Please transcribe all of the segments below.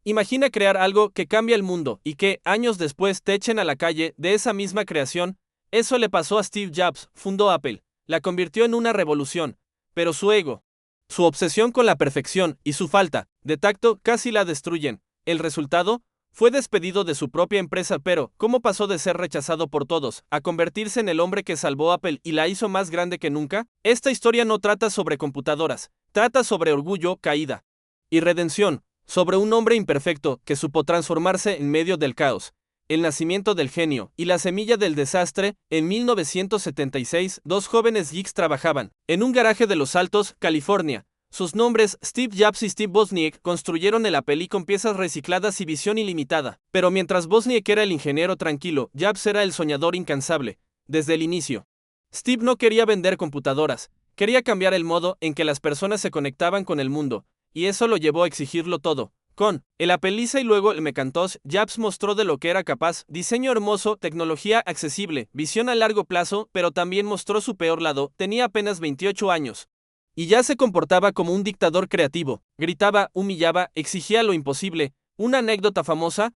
Imagina crear algo que cambia el mundo y que, años después, te echen a la calle de esa misma creación. Eso le pasó a Steve Jobs, fundó Apple, la convirtió en una revolución, pero su ego, su obsesión con la perfección y su falta de tacto casi la destruyen. El resultado, fue despedido de su propia empresa, pero ¿cómo pasó de ser rechazado por todos a convertirse en el hombre que salvó Apple y la hizo más grande que nunca? Esta historia no trata sobre computadoras, trata sobre orgullo, caída y redención, sobre un hombre imperfecto que supo transformarse en medio del caos. El nacimiento del genio y la semilla del desastre. En 1976, dos jóvenes geeks trabajaban en un garaje de Los Altos, California. Sus nombres, Steve Jobs y Steve Wozniak, construyeron el Apple con piezas recicladas y visión ilimitada. Pero mientras Wozniak era el ingeniero tranquilo, Jobs era el soñador incansable. Desde el inicio, Steve no quería vender computadoras, quería cambiar el modo en que las personas se conectaban con el mundo, y eso lo llevó a exigirlo todo. Con el Apple Lisa y luego el Macintosh, Jobs mostró de lo que era capaz: diseño hermoso, tecnología accesible, visión a largo plazo, pero también mostró su peor lado. Tenía apenas 28 años. Y ya se comportaba como un dictador creativo. Gritaba, humillaba, exigía lo imposible. Una anécdota famosa: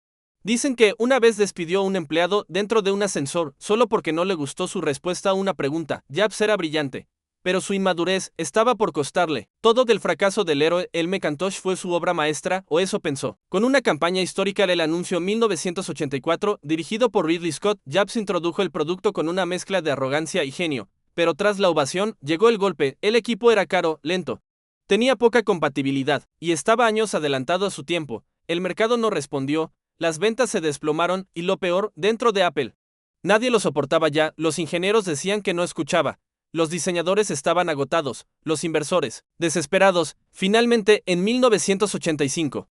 dicen que una vez despidió a un empleado dentro de un ascensor, solo porque no le gustó su respuesta a una pregunta. Jobs era brillante, pero su inmadurez estaba por costarle todo. Del fracaso del héroe, el Macintosh fue su obra maestra, o eso pensó. Con una campaña histórica del anuncio 1984, dirigido por Ridley Scott, Jobs introdujo el producto con una mezcla de arrogancia y genio. Pero tras la ovación, llegó el golpe. El equipo era caro, lento, tenía poca compatibilidad, y estaba años adelantado a su tiempo. El mercado no respondió, las ventas se desplomaron, y lo peor, dentro de Apple, nadie lo soportaba ya. Los ingenieros decían que no escuchaba. Los diseñadores estaban agotados, los inversores, desesperados. Finalmente, en 1985,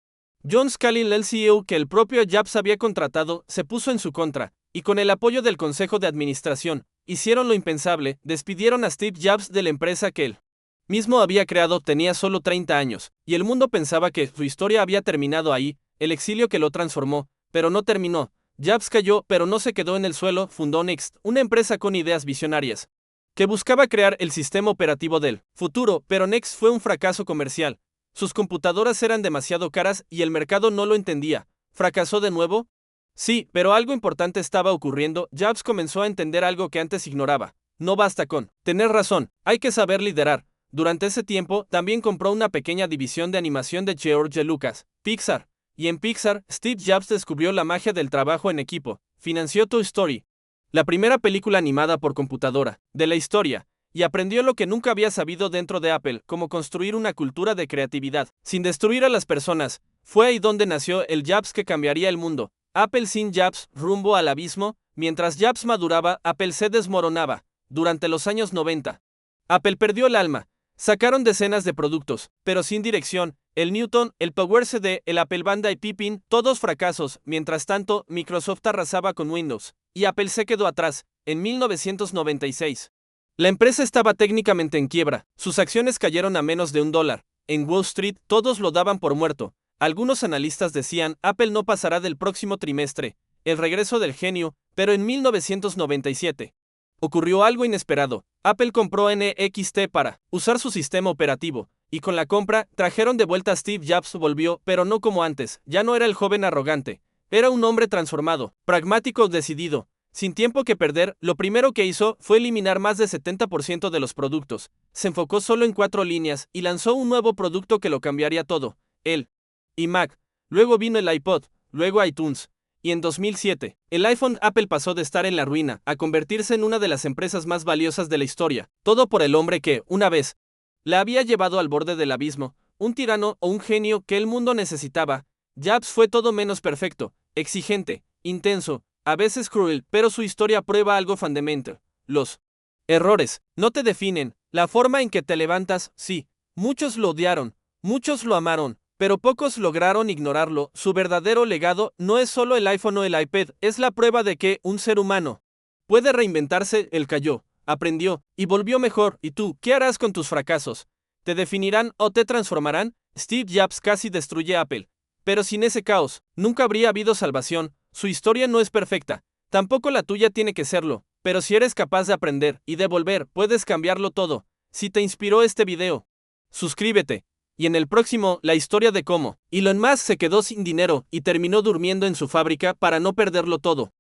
John Scullin, el CEO que el propio Jobs había contratado, se puso en su contra, y con el apoyo del consejo de administración, hicieron lo impensable: despidieron a Steve Jobs de la empresa que él mismo había creado. Tenía solo 30 años, y el mundo pensaba que su historia había terminado ahí, el exilio que lo transformó, pero no terminó. Jobs cayó, pero no se quedó en el suelo. Fundó Next, una empresa con ideas visionarias, que buscaba crear el sistema operativo del futuro, pero Next fue un fracaso comercial. Sus computadoras eran demasiado caras y el mercado no lo entendía. ¿Fracasó de nuevo? Sí, pero algo importante estaba ocurriendo. Jobs comenzó a entender algo que antes ignoraba. No basta con tener razón, hay que saber liderar. Durante ese tiempo, también compró una pequeña división de animación de George Lucas, Pixar. Y en Pixar, Steve Jobs descubrió la magia del trabajo en equipo. Financió Toy Story, la primera película animada por computadora de la historia, y aprendió lo que nunca había sabido dentro de Apple: cómo construir una cultura de creatividad sin destruir a las personas. Fue ahí donde nació el Jobs que cambiaría el mundo. Apple sin Jobs, rumbo al abismo. Mientras Jobs maduraba, Apple se desmoronaba. Durante los años 90, Apple perdió el alma. Sacaron decenas de productos, pero sin dirección. El Newton, el Power CD, el Apple Banda y Pippin, todos fracasos. Mientras tanto, Microsoft arrasaba con Windows, y Apple se quedó atrás. En 1996, la empresa estaba técnicamente en quiebra. Sus acciones cayeron a menos de $1. En Wall Street, todos lo daban por muerto. Algunos analistas decían: Apple no pasará del próximo trimestre, el regreso del genio. Pero en 1997, ocurrió algo inesperado. Apple compró NXT para usar su sistema operativo, y con la compra, trajeron de vuelta a Steve Jobs. Volvió, pero no como antes. Ya no era el joven arrogante. Era un hombre transformado, pragmático, decidido. Sin tiempo que perder, lo primero que hizo fue eliminar más del 70% de los productos. Se enfocó solo en 4 líneas, y lanzó un nuevo producto que lo cambiaría todo: el iMac. Luego vino el iPod, luego iTunes. Y en 2007, el iPhone. Apple pasó de estar en la ruina a convertirse en una de las empresas más valiosas de la historia. Todo por el hombre que, una vez, la había llevado al borde del abismo. Un tirano o un genio que el mundo necesitaba. Jobs fue todo menos perfecto, exigente, intenso, a veces cruel, pero su historia prueba algo fundamental: los errores no te definen, la forma en que te levantas, sí. Muchos lo odiaron, muchos lo amaron, pero pocos lograron ignorarlo. Su verdadero legado no es solo el iPhone o el iPad, es la prueba de que un ser humano puede reinventarse. Él cayó, aprendió y volvió mejor. ¿Y tú, qué harás con tus fracasos? ¿Te definirán o te transformarán? Steve Jobs casi destruye Apple, pero sin ese caos, nunca habría habido salvación. Su historia no es perfecta, tampoco la tuya tiene que serlo, pero si eres capaz de aprender y de volver, puedes cambiarlo todo. Si te inspiró este video, suscríbete Y en el próximo, la historia de cómo Elon Musk se quedó sin dinero y terminó durmiendo en su fábrica para no perderlo todo.